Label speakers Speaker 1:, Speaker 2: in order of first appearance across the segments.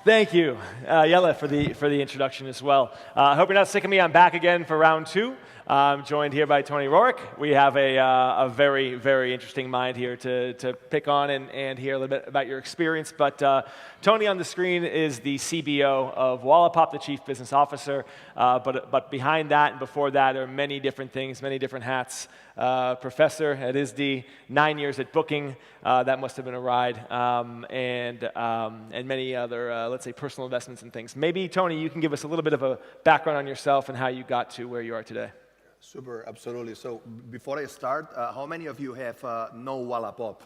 Speaker 1: Thank you, Jelle, for the introduction as well. I hope you're not sick of me. I'm back again for round two. I'm joined here by Toni Raurich. We have a very, very interesting mind here to pick on and hear a little bit about your experience. But Toni on the screen is the CBO of Wallapop, the Chief Business Officer. But behind that and before that are many different things, many different hats. Professor at ISD, 9 years at Booking. That must have been a ride. And many other, let's say, personal investments and things. Maybe, Toni, you can give us a little bit of a background on yourself and how you got to where you are today.
Speaker 2: Super, absolutely. So before I start, how many of you have no Wallapop?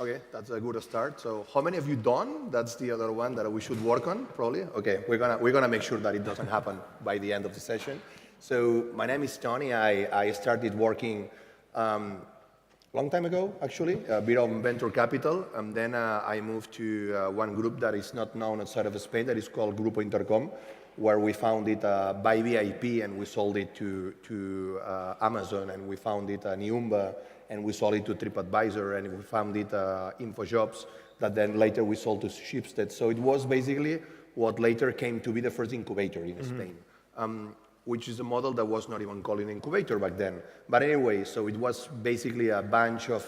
Speaker 2: Okay, that's a good start. So how many of you don't? That's the other one that we should work on, probably. Okay, we're gonna make sure that it doesn't happen by the end of the session. So my name is Toni. I started working long time ago, actually, a bit of venture capital, and then I moved to one group that is not known outside of Spain that is called Grupo Intercom, where we found it by VIP and we sold it to Amazon, and we found it Niumba, and we sold it to TripAdvisor, and we found it InfoJobs, that then later we sold to Shipstead. So it was basically what later came to be the first incubator in Spain, which is a model that was not even called an incubator back then. But anyway, so it was basically a bunch of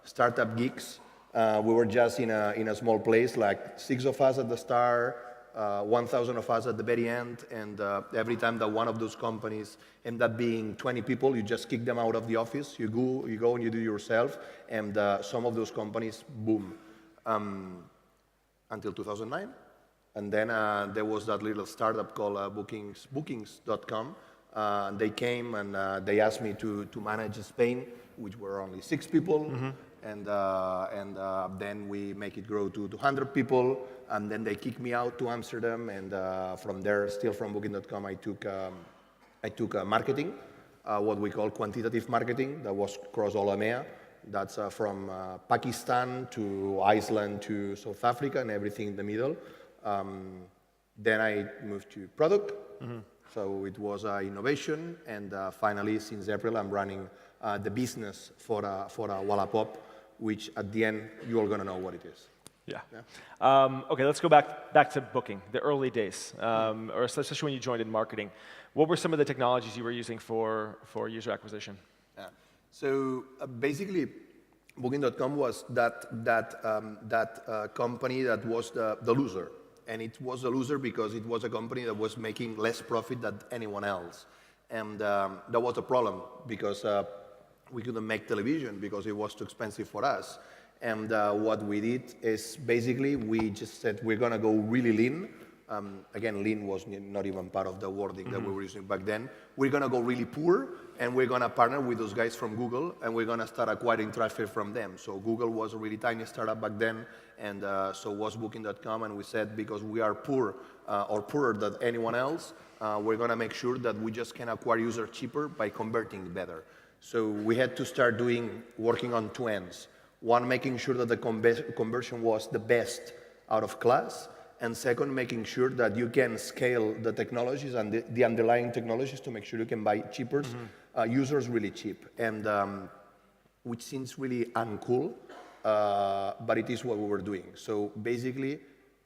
Speaker 2: startup geeks. We were just in a small place, like 6 of us at the start, 1,000 of us at the very end, and every time that one of those companies end up being 20 people, you just kick them out of the office, you go and you do it yourself, and some of those companies boom. Until 2009. And then there was that little startup called Bookings.com. They came and they asked me to manage Spain, which were only 6 people. And then we make it grow to 200 people, and then they kicked me out to Amsterdam, and from there, still from Booking.com, I took marketing, what we call quantitative marketing, that was across all EMEA. That's from Pakistan to Iceland to South Africa and everything in the middle. Then I moved to product, so it was innovation, and finally, since April, I'm running the business for Wallapop, which at the end, you're all gonna know what it is.
Speaker 1: Yeah. Okay, let's go back to Booking, the early days, or especially when you joined in marketing. What were some of the technologies you were using for user acquisition?
Speaker 2: Yeah. So basically, Booking.com was that company that was the loser. And it was a loser because it was a company that was making less profit than anyone else. And that was a problem because we couldn't make television because it was too expensive for us. And what we did is basically we just said we're gonna go really lean. Again, lean was not even part of the wording that we were using back then. We're gonna go really poor, and we're gonna partner with those guys from Google, and we're gonna start acquiring traffic from them. So Google was a really tiny startup back then, and so was Booking.com, and we said because we are poor, or poorer than anyone else, we're gonna make sure that we just can acquire users cheaper by converting better. So we had to start working on 2 ends. One, making sure that the conversion was the best out of class, and second, making sure that you can scale the technologies and the underlying technologies to make sure you can buy cheaper users really cheap, and which seems really uncool, but it is what we were doing. So basically,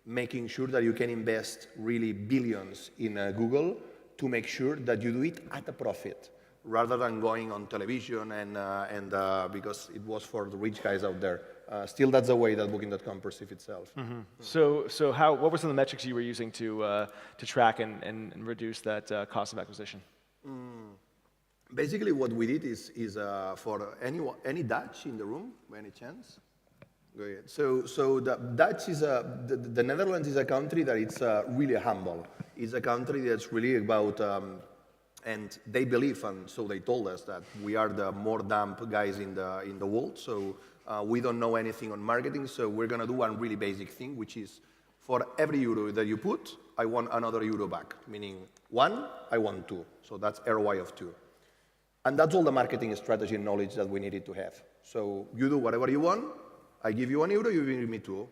Speaker 2: making sure that you can invest really billions in Google to make sure that you do it at a profit, rather than going on television and because it was for the rich guys out there. Still, that's the way that Booking.com perceives itself.
Speaker 1: So what were some of the metrics you were using to track and reduce that cost of acquisition?
Speaker 2: Basically, what we did is for any Dutch in the room, by any chance? Go ahead. So the Dutch is the Netherlands is a country that it's really humble. It's a country that's really about, and they believe, and so they told us that we are the more dumb guys in the world. So we don't know anything on marketing. So we're gonna do one really basic thing, which is for every euro that you put, I want another euro back. Meaning 1, I want 2. So that's ROI of 2. And that's all the marketing strategy and knowledge that we needed to have. So you do whatever you want. I give you 1 euro, you give me 2.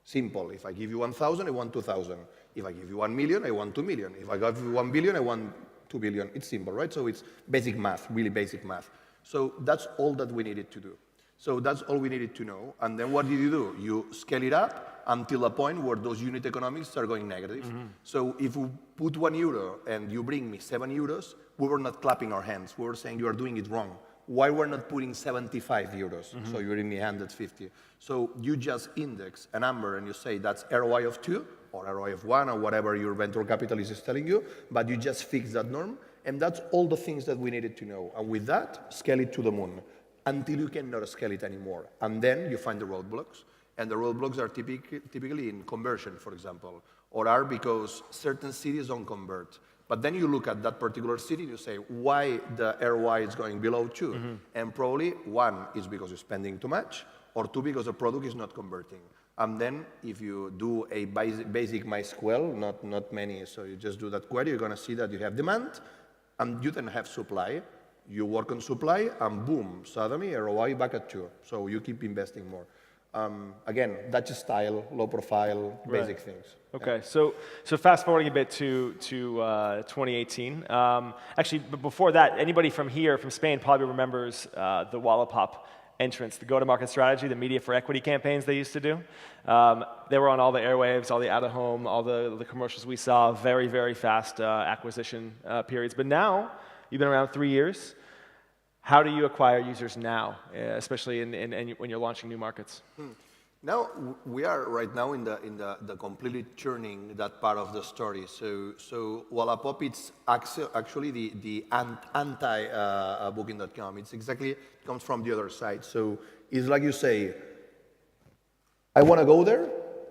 Speaker 2: Simple. If I give you 1,000, I want 2,000. If I give you 1 million, I want 2 million. If I give you 1 billion, I want 2 billion. It's simple, right? So it's basic math, really basic math. So that's all that we needed to do. So that's all we needed to know. And then what did you do? You scale it up until a point where those unit economics start going negative. So if we put €1 and you bring me €7, we were not clapping our hands. We were saying you are doing it wrong. Why we're not putting €75? So you're in the 150. So you just index a number and you say that's ROI of 2 or ROI of 1 or whatever your venture capitalist is telling you, but you just fix that norm. And that's all the things that we needed to know. And with that, scale it to the moon until you cannot scale it anymore. And then you find the roadblocks. And the roadblocks are typically in conversion, for example, or are because certain cities don't convert. But then you look at that particular city and you say, why the ROI is going below 2? And probably 1 is because you're spending too much, or 2 because the product is not converting. And then if you do a basic MySQL, not many, so you just do that query, you're going to see that you have demand, and you then have supply. You work on supply, and boom, suddenly ROI back at 2. So you keep investing more. Again, Dutch style, low profile, basic things.
Speaker 1: Okay, so fast forwarding a bit to 2018. Actually, but before that, anybody from here, from Spain, probably remembers the Wallapop entrance, the go-to-market strategy, the media for equity campaigns they used to do. They were on all the airwaves, all the out-of-home, all the commercials we saw, very, very fast acquisition periods. But now, you've been around 3 years. How do you acquire users now, especially when you're launching new markets?
Speaker 2: Now we are right now in the completely turning that part of the story. So Wallapop, it's actually the anti Booking.com. It's exactly comes from the other side. So it's like you say, I want to go there,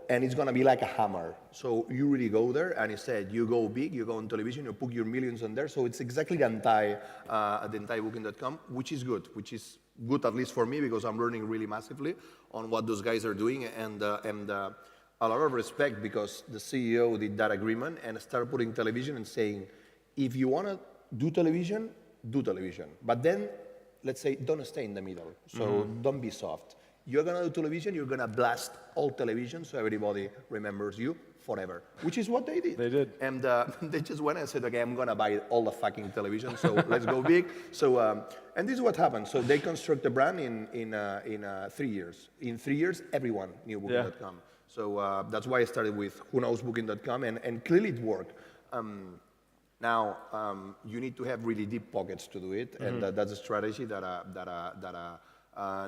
Speaker 2: and it's going to be like a hammer. So you really go there, and instead you go big, you go on television, you put your millions on there. So it's exactly the anti Booking.com, which is good at least for me because I'm learning really massively on what those guys are doing, and a lot of respect because the CEO did that agreement and started putting television and saying, if you want to do television, but then let's say don't stay in the middle. So don't be soft. You're going to do television, you're going to blast all television so everybody remembers you forever, which is what they did.
Speaker 1: They did.
Speaker 2: And they just went and said, okay, I'm going to buy all the fucking television, so let's go big. So, and this is what happened. So they construct the brand in 3 years. In 3 years, everyone knew Booking.com. Yeah. So that's why I started with who knows Booking.com, and clearly it worked. Now, you need to have really deep pockets to do it, and that's a strategy that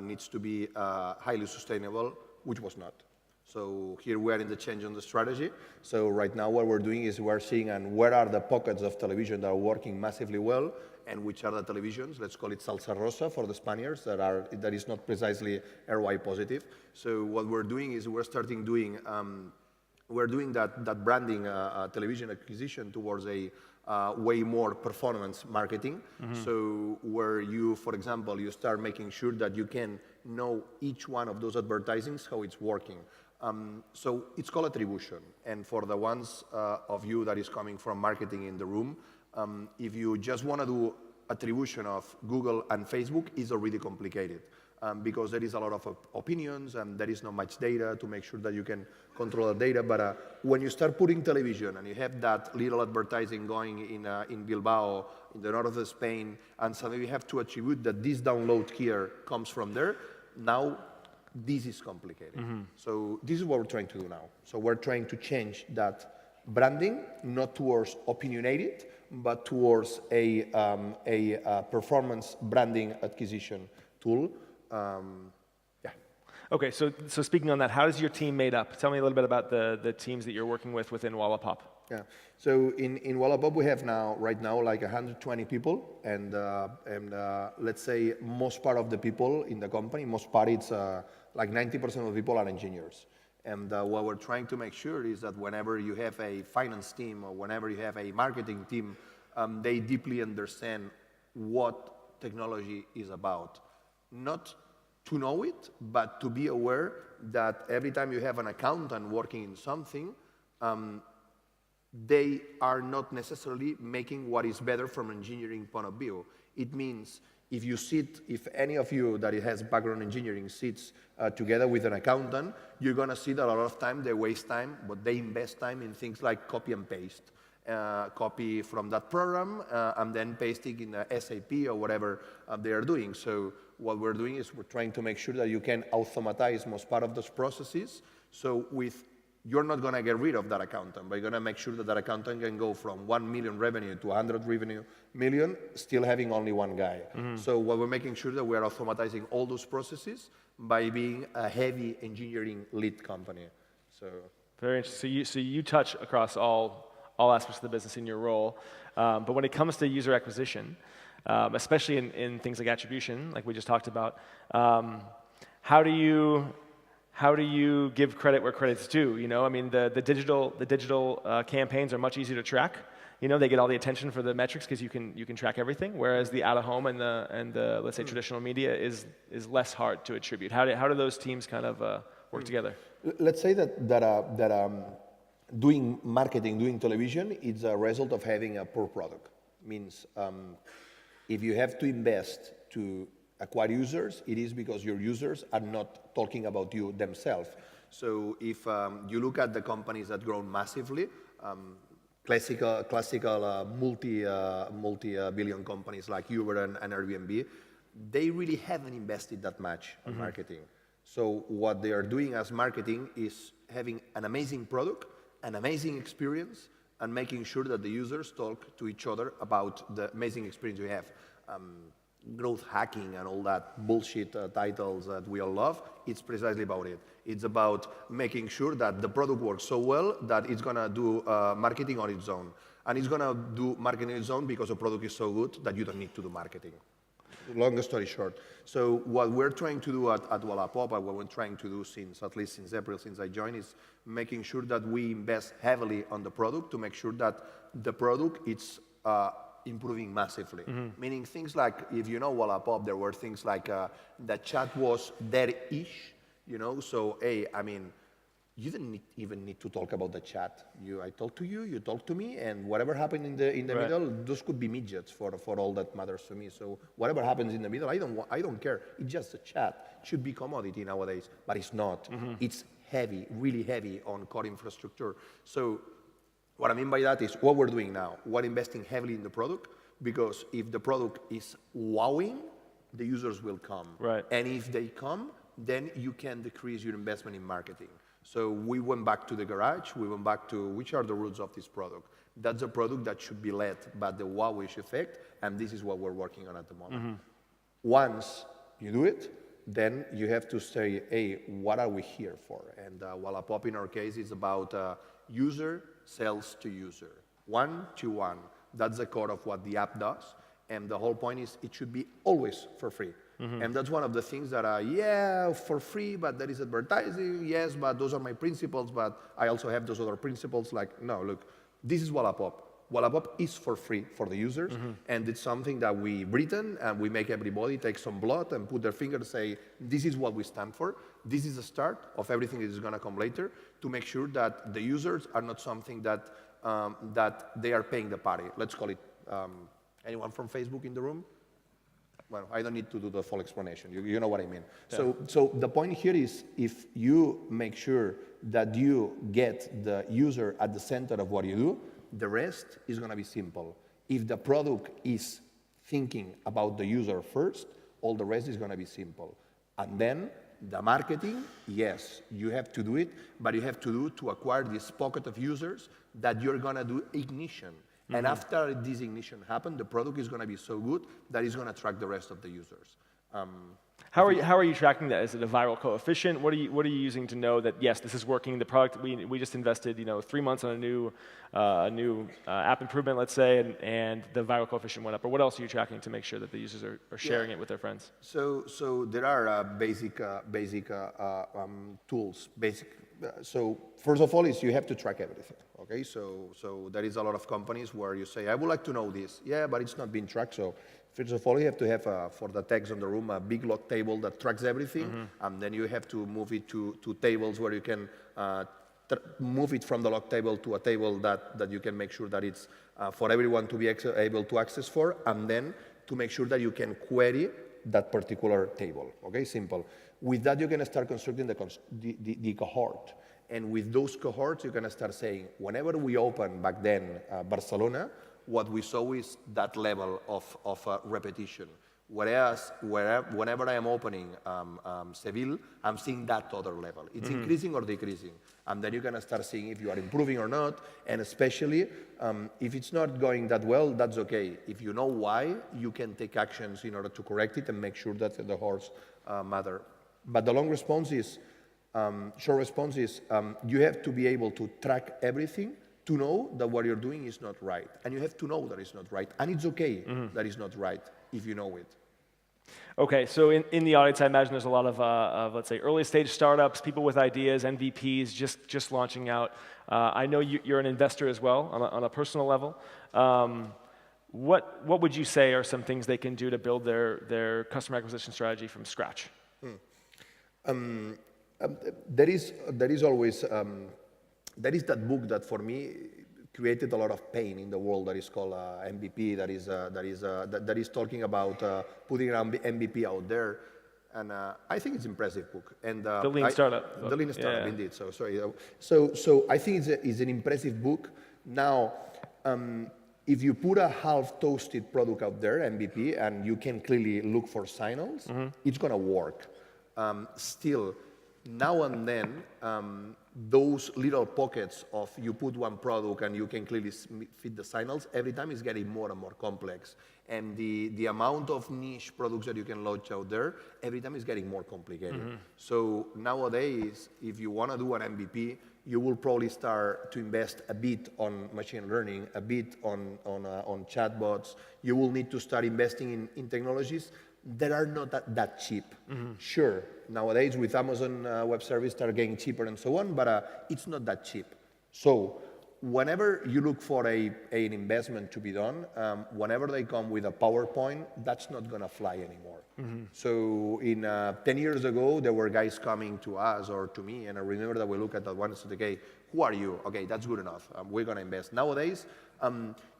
Speaker 2: needs to be highly sustainable, which was not. So here we are in the change on the strategy. So right now what we're doing is we're seeing and where are the pockets of television that are working massively well, and which are the televisions, let's call it salsa rosa for the Spaniards, that is not precisely ROI positive. So what we're doing is we're doing that branding television acquisition towards a way more performance marketing. So where you, for example, you start making sure that you can know each one of those advertisings, how it's working. So it's called attribution. And for the ones of you that is coming from marketing in the room, if you just want to do attribution of Google and Facebook, it's already complicated. Because there is a lot of opinions and there is not much data to make sure that you can control the data. But when you start putting television and you have that little advertising going in Bilbao, in the north of Spain, and suddenly you have to attribute that this download here comes from there, now this is complicated. So this is what we're trying to do now. So we're trying to change that branding, not towards opinionated, but towards a performance branding acquisition tool. Yeah.
Speaker 1: Okay, so speaking on that, how is your team made up? Tell me a little bit about the teams that you're working with within Wallapop.
Speaker 2: Yeah. So in Wallapop we have right now like 120 people, and let's say most part of the people in the company, most part it's like 90% of the people are engineers. And what we're trying to make sure is that whenever you have a finance team or whenever you have a marketing team, they deeply understand what technology is about. Not to know it, but to be aware that every time you have an accountant working in something, they are not necessarily making what is better from an engineering point of view. It means if any of you that has background engineering sits together with an accountant, you're going to see that a lot of time they waste time, but they invest time in things like copy and paste. copy from that program, and then pasting in SAP or whatever they are doing. So what we're doing is we're trying to make sure that you can automatize most part of those processes. So you're not going to get rid of that accountant, but you're going to make sure that that accountant can go from 1 million revenue to 100 revenue million, still having only one guy. So what we're making sure that we're automatizing all those processes by being a heavy engineering lead company. So
Speaker 1: very interesting. So you touch across all aspects of the business in your role, but when it comes to user acquisition, especially in things like attribution, like we just talked about, how do you give credit where credit's due? You know, I mean, the digital campaigns are much easier to track. You know, they get all the attention for the metrics because you can track everything. Whereas the out of home and the let's say traditional media is less hard to attribute. How do those teams kind of work together?
Speaker 2: Let's say that doing marketing, doing television, is a result of having a poor product. Means if you have to invest to acquire users, it is because your users are not talking about you themselves. So if you look at the companies that grown massively, classical multi-billion companies like Uber and Airbnb, they really haven't invested that much in marketing. So what they are doing as marketing is having an amazing product, an amazing experience, and making sure that the users talk to each other about the amazing experience you have. Growth hacking and all that bullshit titles that we all love, it's precisely about it. It's about making sure that the product works so well that it's going to do marketing on its own. And it's going to do marketing on its own because the product is so good that you don't need to do marketing. Long story short. So what we're trying to do at Wallapop, and what we're trying to do at least since April, since I joined, is making sure that we invest heavily on the product to make sure that the product is improving massively. Meaning things like, if you know Wallapop, there were things like the chat was there-ish, you know, so hey, I mean, you didn't even need to talk about the chat. I talk to you, you talk to me, and whatever happened in the right. middle, those could be midgets for all that matters to me. So whatever happens in the middle, I don't care. It's just a chat. It should be commodity nowadays, but it's not. It's heavy, really heavy on core infrastructure. So what I mean by that is what we're doing now. We're investing heavily in the product because if the product is wowing, the users will come.
Speaker 1: Right.
Speaker 2: And if they come, then you can decrease your investment in marketing. So we went back to the garage. We went back to which are the roots of this product. That's a product that should be led by the wowish effect, and this is what we're working on at the moment. Once you do it, then you have to say, hey, what are we here for? And Wallapop in our case is about user sells to user, one-to-one. That's the core of what the app does. And the whole point is it should be always for free. And that's one of the things that yeah, for free, but there is advertising, yes, but those are my principles, but I also have those other principles. Like, no, look, this is Wallapop. Wallapop is for free for the users, and it's something that we've written, and we make everybody take some blood and put their finger and say, this is what we stand for. This is the start of everything that is going to come later to make sure that the users are not something that, that they are paying the party. Let's call it, anyone from Facebook in the room? Well, I don't need to do the full explanation. You know what I mean. Yeah. So the point here is if you make sure that you get the user at the center of what you do, the rest is going to be simple. If the product is thinking about the user first, all the rest is going to be simple. And then the marketing, yes, you have to do it, but you have to do it to acquire this pocket of users that you're going to do ignition. And after this ignition happens, the product is going to be so good that it's going to attract the rest of the users.
Speaker 1: How are you tracking that? Is it a viral coefficient? What are you using to know that yes, this is working? The product we just invested 3 months on a new app improvement, let's say, and the viral coefficient went up. Or what else are you tracking to make sure that the users are sharing it with their friends?
Speaker 2: So there are basic tools. So first of all, is you have to track everything. Okay, so there is a lot of companies where you say, I would like to know this. Yeah, but it's not being tracked. So first of all, you have to have, for the techs in the room, a big log table that tracks everything. And then you have to move it to tables where you can move it from the log table to a table that you can make sure that it's for everyone to be able to access for. And then to make sure that you can query that particular table. Okay, simple. With that, you're going to start constructing the cohort. And with those cohorts, you're going to start saying, whenever we opened back then Barcelona, what we saw is that level of repetition. Whereas whenever I am opening Seville, I'm seeing that other level. It's increasing or decreasing. And then you're going to start seeing if you are improving or not. And especially, if it's not going that well, that's okay. If you know why, you can take actions in order to correct it and make sure that the horse matter. But the long response is, short response is, you have to be able to track everything to know that what you're doing is not right. And you have to know that it's not right. And it's okay that it's not right if you know it.
Speaker 1: Okay, so in the audience, I imagine there's a lot of let's say, early stage startups, people with ideas, MVPs, just launching out. I know you're an investor as well on a personal level. What would you say are some things they can do to build their customer acquisition strategy from scratch?
Speaker 2: There is always there is that book that for me created a lot of pain in the world that is called MVP, that is talking about putting an MVP out there, and I think it's an impressive book. And
Speaker 1: the Lean Startup.
Speaker 2: The Lean Startup, yeah. Indeed. So sorry. So I think it's an impressive book. Now, if you put a half-toasted product out there, MVP, and you can clearly look for signals, it's gonna work. Still, now and then, those little pockets of you put one product and you can clearly fit the signals, every time it's getting more and more complex. And the amount of niche products that you can launch out there, every time is getting more complicated. So nowadays, if you want to do an MVP, you will probably start to invest a bit on machine learning, a bit on chatbots. You will need to start investing in technologies that are not that cheap. Sure, nowadays with Amazon Web Service they're getting cheaper and so on, but it's not that cheap. So whenever you look for an investment to be done, whenever they come with a PowerPoint, that's not going to fly anymore. So in 10 years ago, there were guys coming to us or to me, and I remember that we look at that one and said, okay, who are you? Okay, that's good enough. We're going to invest. Nowadays,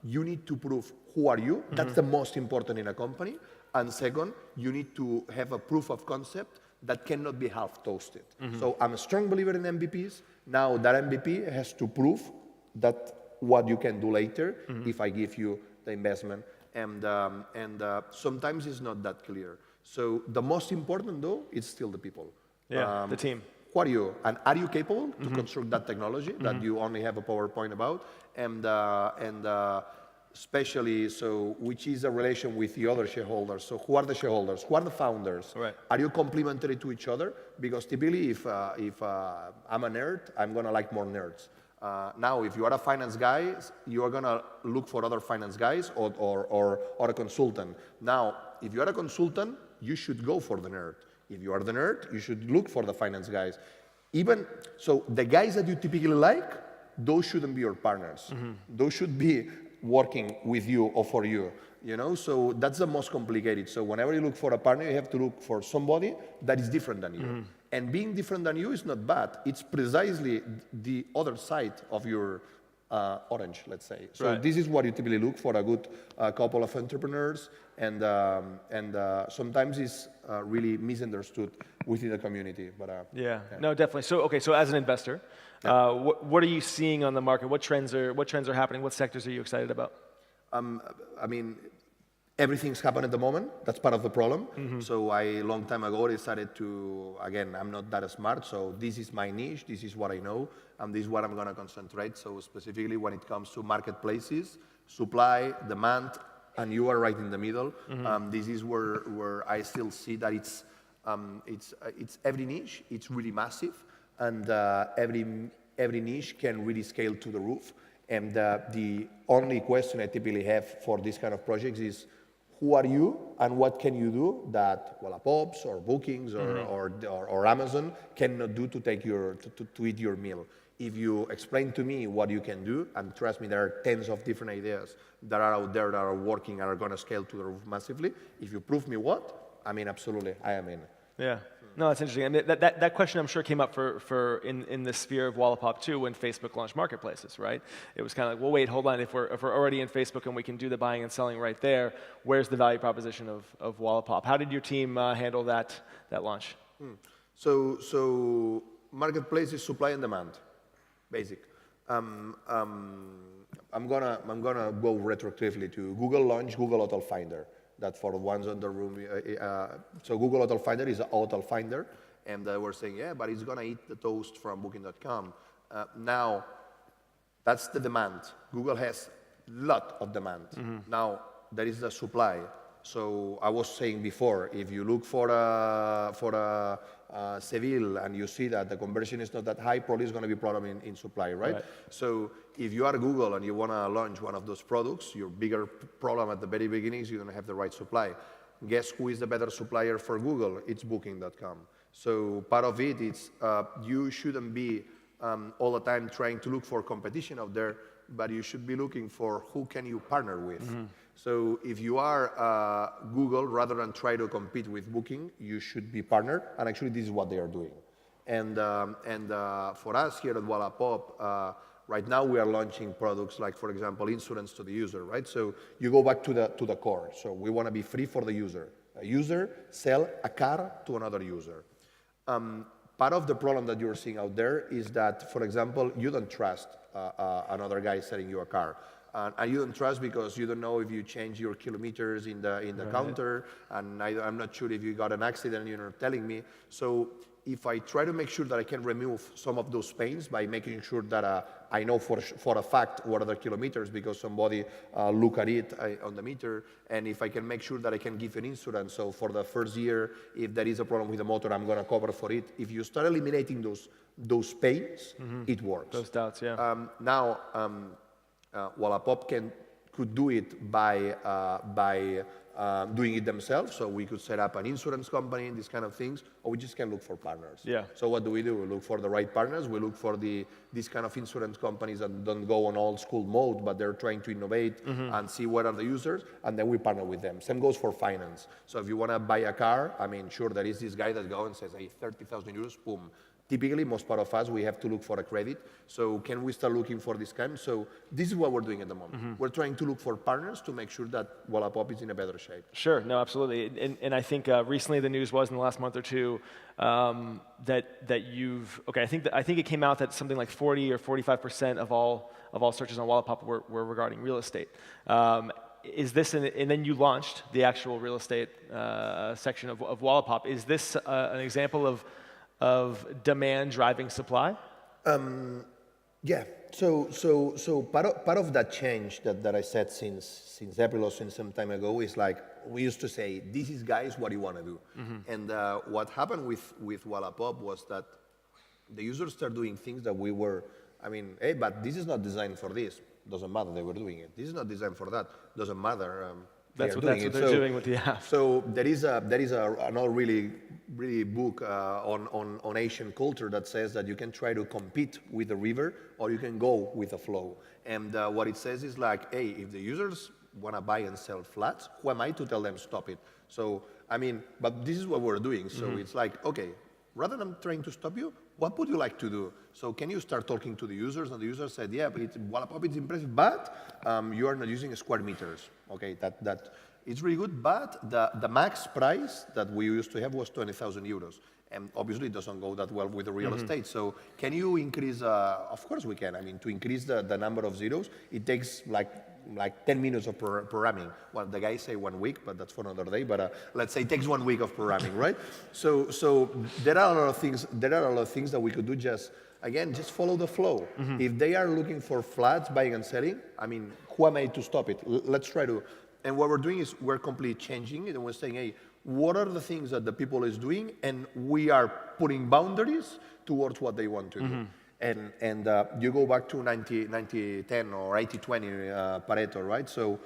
Speaker 2: you need to prove who are you. That's the most important in a company. And second, you need to have a proof of concept that cannot be half-toasted. So I'm a strong believer in MVPs. Now that MVP has to prove that what you can do later if I give you the investment. And sometimes it's not that clear. So the most important, though, is still the people.
Speaker 1: Yeah, the team.
Speaker 2: Who are you? And are you capable to construct that technology that you only have a PowerPoint about? And especially, so which is a relation with the other shareholders. So who are the shareholders? Who are the founders?
Speaker 1: Right.
Speaker 2: Are you complementary to each other? Because typically, if I'm a nerd, I'm going to like more nerds. Now, if you are a finance guy, you are going to look for other finance guys or a consultant. Now, if you are a consultant, you should go for the nerd. If you are the nerd, you should look for the finance guys. Even so, the guys that you typically like, those shouldn't be your partners. Those should be working with you or for you. You know, so that's the most complicated. So whenever you look for a partner, you have to look for somebody that is different than you. And being different than you is not bad. It's precisely the other side of your orange, let's say. So this is what you typically look for, a good couple of entrepreneurs, and sometimes it's really misunderstood within the community. But
Speaker 1: no, definitely. So okay, so as an investor, what are you seeing on the market? What trends are happening? What sectors are you excited about?
Speaker 2: I mean, everything's happened at the moment. That's part of the problem. So I, long time ago, decided to, again, I'm not that smart, so this is my niche, this is what I know, and this is what I'm going to concentrate. So specifically when it comes to marketplaces, supply, demand, and you are right in the middle. This is where I still see that it's every niche, it's really massive, and every niche can really scale to the roof. And the only question I typically have for this kind of projects is, who are you and what can you do that Wallapops or Bookings or Amazon cannot do to take to eat your meal? If you explain to me what you can do, and trust me, there are tens of different ideas that are out there that are working and are going to scale to the roof massively. If you prove me what, I mean, absolutely, I am in.
Speaker 1: Yeah. No, that's interesting. I mean, that question I'm sure came up for in the sphere of Wallapop too when Facebook launched marketplaces, right? It was kind of like, well, wait, hold on. If we're already in Facebook and we can do the buying and selling right there, where's the value proposition of Wallapop? How did your team handle that launch?
Speaker 2: So marketplace is supply and demand, basic. I'm gonna go retroactively to Google launch Google Hotel Finder. That for the ones on the room. So Google Hotel Finder is a hotel finder, and we're saying, yeah, but it's gonna eat the toast from Booking.com. Now, that's the demand. Google has lot of demand. Now, there is the supply. So I was saying before, if you look for a Seville and you see that the conversion is not that high, probably it's going to be a problem in supply, right? So if you are Google and you want to launch one of those products, your bigger problem at the very beginning is you don't have the right supply. Guess who is the better supplier for Google? It's Booking.com. So part of it is you shouldn't be all the time trying to look for competition out there, but you should be looking for who can you partner with. So if you are Google, rather than try to compete with Booking, you should be partnered, and actually this is what they are doing. And for us here at Wallapop, right now we are launching products like, for example, insurance to the user, right? So you go back to the core. So we want to be free for the user. A user sell a car to another user. Part of the problem that you're seeing out there is that, for example, you don't trust another guy selling you a car. And you don't trust because you don't know if you change your kilometers in the counter, and I'm not sure if you got an accident, you're not telling me. So if I try to make sure that I can remove some of those pains by making sure that I know for a fact what are the kilometers because somebody look at it on the meter, and if I can make sure that I can give an insurance, so for the first year, if there is a problem with the motor, I'm going to cover for it. If you start eliminating those pains, it works.
Speaker 1: Those doubts, yeah.
Speaker 2: Now, Wallapop could do it by doing it themselves. So we could set up an insurance company, these kind of things, or we just can look for partners.
Speaker 1: Yeah.
Speaker 2: So what do? We look for the right partners. We look for these kind of insurance companies that don't go on old school mode, but they're trying to innovate and see what are the users, and then we partner with them. Same goes for finance. So if you want to buy a car, I mean, sure, there is this guy that goes and says, hey, 30,000 euros, boom. Typically, most part of us, we have to look for a credit. So can we start looking for this kind? So this is what we're doing at the moment. We're trying to look for partners to make sure that Wallapop is in a better shape.
Speaker 1: Sure, no, absolutely. And I think recently the news was in the last month or two that you've, okay, I think it came out that something like 40 or 45% of all searches on Wallapop were regarding real estate. Is this, and then you launched the actual real estate section of Wallapop. Is this an example of demand driving supply?
Speaker 2: Yeah. So part of that change that I said since April or since some time ago is like we used to say, this is guys what you want to do. And what happened with Wallapop was that the users start doing things that we were, I mean, hey, but this is not designed for this. Doesn't matter, they were doing it. This is not designed for that. Doesn't matter.
Speaker 1: That's what they're doing with the app.
Speaker 2: So there is another really book on Asian culture that says that you can try to compete with the river or you can go with the flow. And what it says is like, hey, if the users want to buy and sell flats, who am I to tell them stop it? So, I mean, but this is what we're doing. So it's like, okay, rather than trying to stop you, what would you like to do? So can you start talking to the users? And the user said, yeah, but Wallapop is impressive, but you are not using square meters. Okay, that it's really good, but the max price that we used to have was 20,000 euros. And obviously it doesn't go that well with the real estate. So can you increase, of course we can. I mean, to increase the number of zeros, it takes like 10 minutes of programming. Well, the guys say 1 week, but that's for another day. But let's say it takes 1 week of programming, right? So there are a lot of things. There are a lot of things that we could do. Just follow the flow. If they are looking for flats, buying and selling, I mean, who am I to stop it? Let's try to. And what we're doing is we're completely changing it, and we're saying, hey, what are the things that the people is doing, and we are putting boundaries towards what they want to do. And you go back to 90-10 or 80-20 Pareto, right? So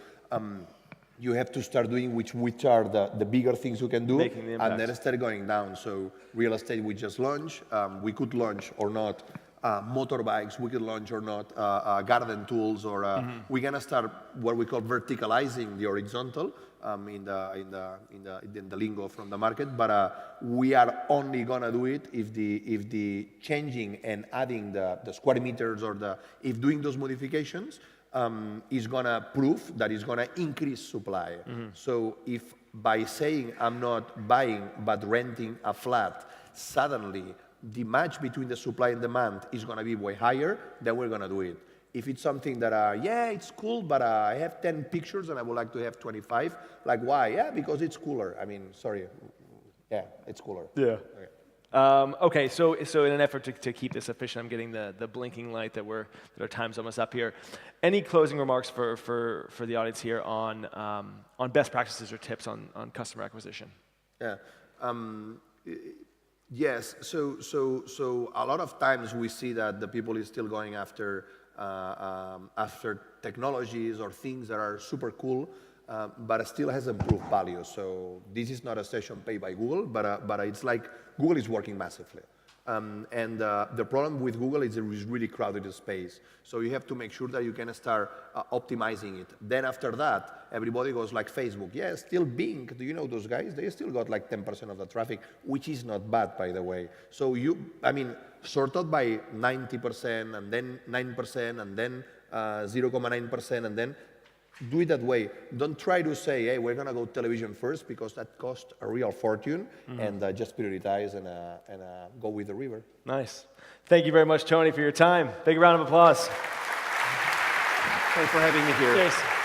Speaker 2: you have to start doing which are the bigger things you can do, and then start going down. So real estate we just launched. We could launch or not motorbikes. We could launch or not garden tools, or we're gonna start what we call verticalizing the horizontal in the lingo from the market. But we are only gonna do it if the changing and adding the square meters or if doing those modifications is gonna prove that it's gonna increase supply. So if by saying I'm not buying but renting a flat, suddenly the match between the supply and demand is going to be way higher, then we're going to do it. If it's something that, yeah, it's cool, but I have 10 pictures and I would like to have 25, like why? Yeah, because it's cooler. I mean, sorry. Yeah, it's cooler.
Speaker 1: Yeah. Okay, so in an effort to keep this efficient, I'm getting the blinking light that our time's almost up here. Any closing remarks for the audience here on best practices or tips on customer acquisition?
Speaker 2: Yeah. Yes. So a lot of times we see that the people is still going after technologies or things that are super cool, but it still hasn't proved value. So this is not a session paid by Google, but it's like Google is working massively. And the problem with Google is it is really crowded space. So you have to make sure that you can start optimizing it. Then after that, everybody goes like Facebook. Yeah, still Bing. Do you know those guys? They still got like 10% of the traffic, which is not bad, by the way. So sort out by 90% and then 9% and then 0.9% and then do it that way. Don't try to say, hey, we're going to go television first because that costs a real fortune, and just prioritize and go with the river.
Speaker 1: Nice. Thank you very much, Toni, for your time. Big round of applause.
Speaker 3: Thanks for having me here.
Speaker 1: Cheers.